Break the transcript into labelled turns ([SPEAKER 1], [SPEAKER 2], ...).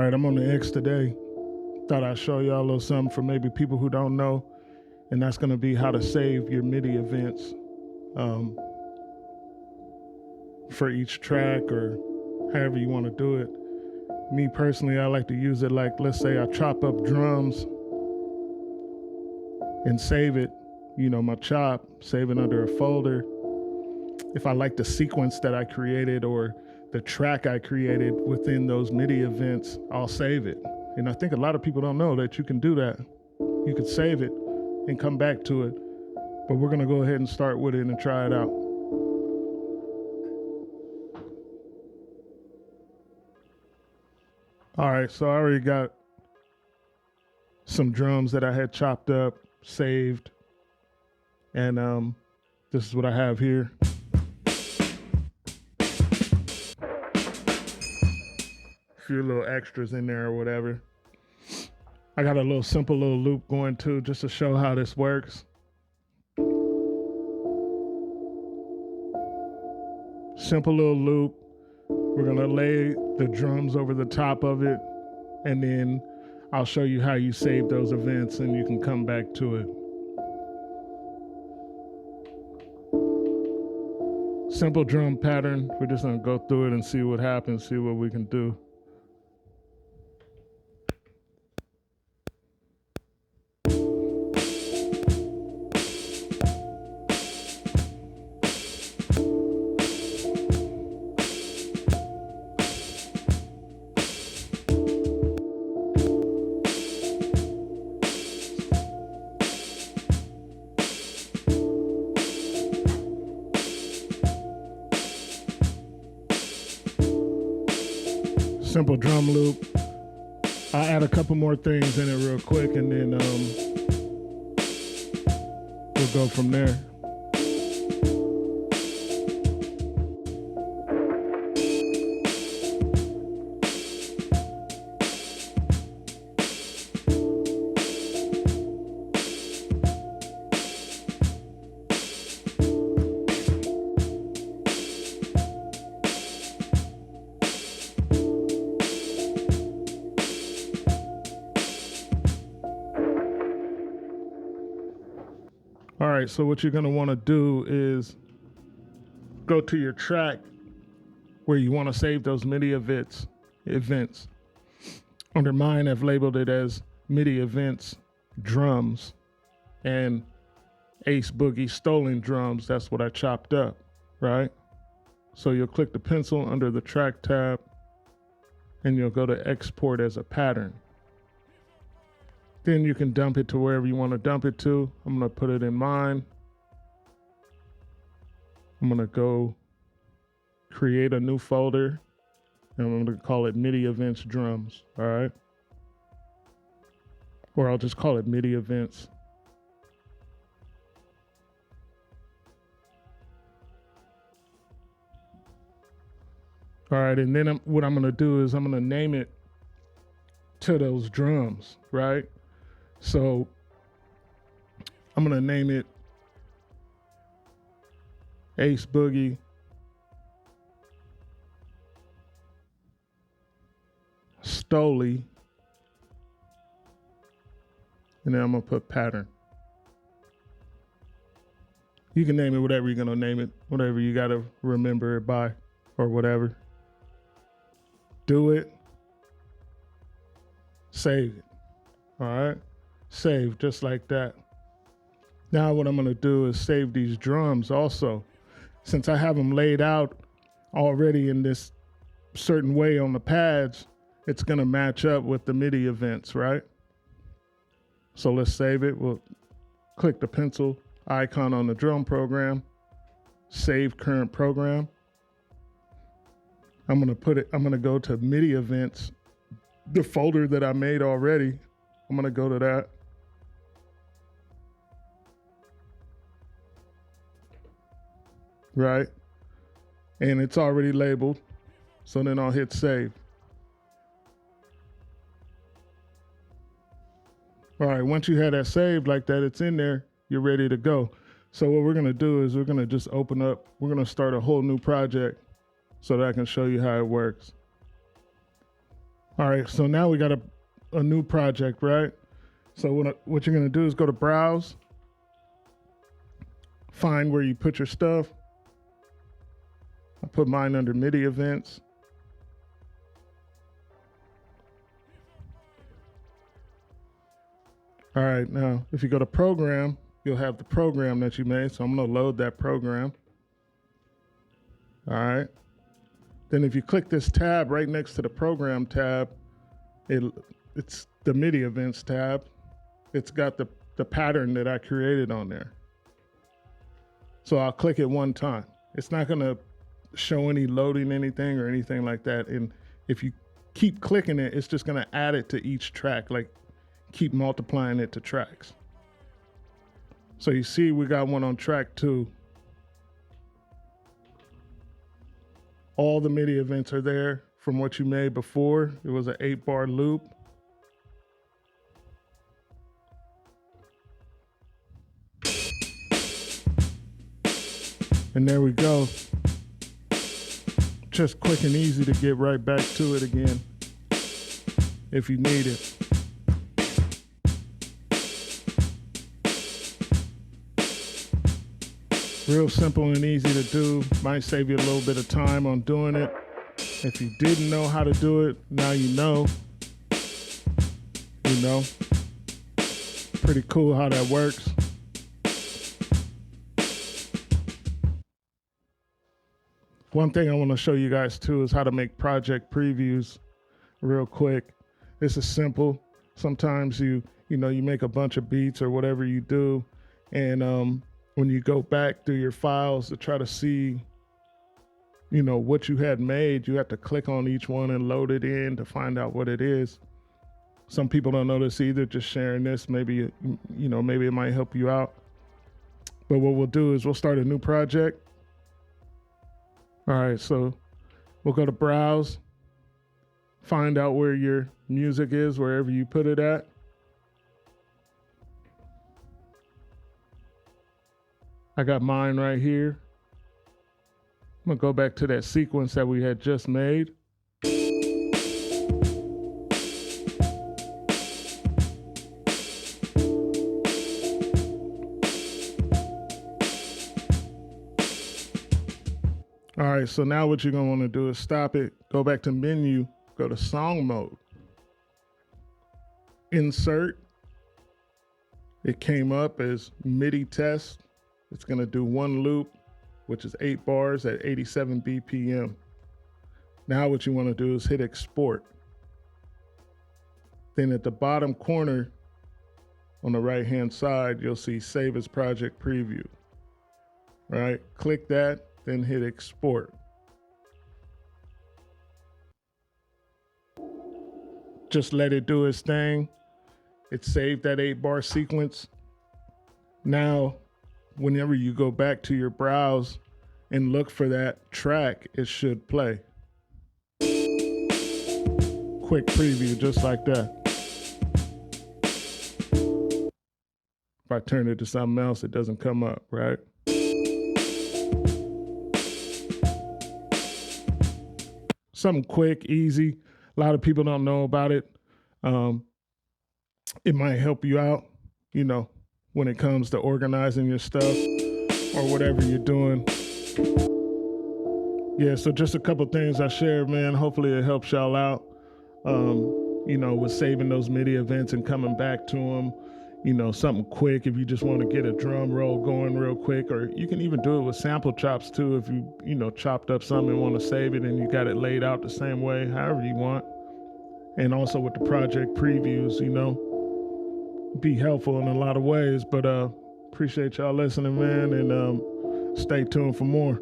[SPEAKER 1] right, I'm on the X today. Thought I'd show y'all a little something for maybe people who don't know, and that's going to be how to save your MIDI events for each track or however you want to do it. Me personally, I like to use it like, let's say I chop up drums and save it, my chop, save it under a folder. If I like the sequence that I created or the track I created within those MIDI events, I'll save it. And I think a lot of people don't know that you can do that. You could save it and come back to it. But we're going to go ahead and start with it and try it out. All right, so I already got some drums that I had chopped up, saved. And this is what I have here. Few little extras in there or whatever. I got a simple little loop going too, just to show how this works. Simple little loop. We're gonna lay the drums over the top of it, and then I'll show you how you save those events and you can come back to it. Simple drum pattern. We're just gonna go through it and see what happens, see what we can do. Simple drum loop. I'll add a couple more things in it real quick and then we'll go from there. All right, so what you're gonna wanna do is go to your track where you wanna save those MIDI events. Under mine, I've labeled it as MIDI events drums and Ace Boogie stolen drums. That's what I chopped up, right? So you'll click the pencil under the track tab and you'll go to export as a pattern. Then you can dump it to wherever you want to dump it to. I'm going to put it in mine. I'm going to go create a new folder, and I'm going to call it MIDI Events Drums, all right? Or I'll just call it MIDI Events. All right, and then what I'm going to do is I'm going to name it to those drums, right? So I'm going to name it Ace Boogie Stoli, and then I'm going to put pattern. You can name it whatever you're going to name it, whatever you got to remember it by or whatever. Do it. Save it. All right. Save just like that. Now what I'm going to do is save these drums also. Since I have them laid out already in this certain way on the pads, it's going to match up with the MIDI events, right? So let's save it. We'll click the pencil icon on the drum program, save current program. I'm going to go to MIDI events, the folder that I made already. I'm going to go to that. Right? And it's already labeled. So then I'll hit save. All right, once you have that saved like that, it's in there, you're ready to go. So what we're gonna do is we're gonna just open up, we're gonna start a whole new project so that I can show you how it works. All right, so now we got a new project, right? So what you're gonna do is go to browse, find where you put your stuff. I put mine under MIDI events. All right, now if you go to program, you'll have the program that you made. So I'm gonna load that program. All right. Then if you click this tab right next to the program tab, it's the MIDI events tab. It's got the pattern that I created on there. So I'll click it one time. It's not gonna show any loading anything or anything like that. And if you keep clicking it, it's just gonna add it to each track, like keep multiplying it to tracks. So you see we got one on track 2. All the MIDI events are there from what you made before. It was an 8-bar loop. And there we go. Just quick and easy to get right back to it again if you need it. Real simple and easy to do. Might save you a little bit of time on doing it. If you didn't know how to do it, now you know. You know. Pretty cool how that works. One thing I want to show you guys too is how to make project previews real quick. This is simple. Sometimes you make a bunch of beats or whatever you do, and when you go back through your files to try to see, what you had made, you have to click on each one and load it in to find out what it is. Some people don't know this either. Just sharing this, maybe it might help you out. But what we'll do is we'll start a new project. All right, so we'll go to browse, find out where your music is, wherever you put it at. I got mine right here. I'm gonna go back to that sequence that we had just made. All right, so now what you're gonna wanna do is stop it, go back to menu, go to song mode. Insert. It came up as MIDI test. It's gonna do one loop, which is 8 bars at 87 BPM. Now what you wanna do is hit export. Then at the bottom corner on the right-hand side, you'll see save as project preview. All right, click that, then hit export. Just let it do its thing. It saved that 8-bar sequence. Now, whenever you go back to your browse and look for that track, it should play. Quick preview, just like that. If I turn it to something else, it doesn't come up, right? Something quick, easy. A lot of people don't know about it. It might help you out, when it comes to organizing your stuff or whatever you're doing. Yeah, so just a couple things I shared, man. Hopefully it helps y'all out, with saving those MIDI events and coming back to them. Something quick if you just want to get a drum roll going real quick, or you can even do it with sample chops too if you chopped up something and want to save it and you got it laid out the same way, however you want. And also with the project previews, be helpful in a lot of ways. But appreciate y'all listening, man, and stay tuned for more.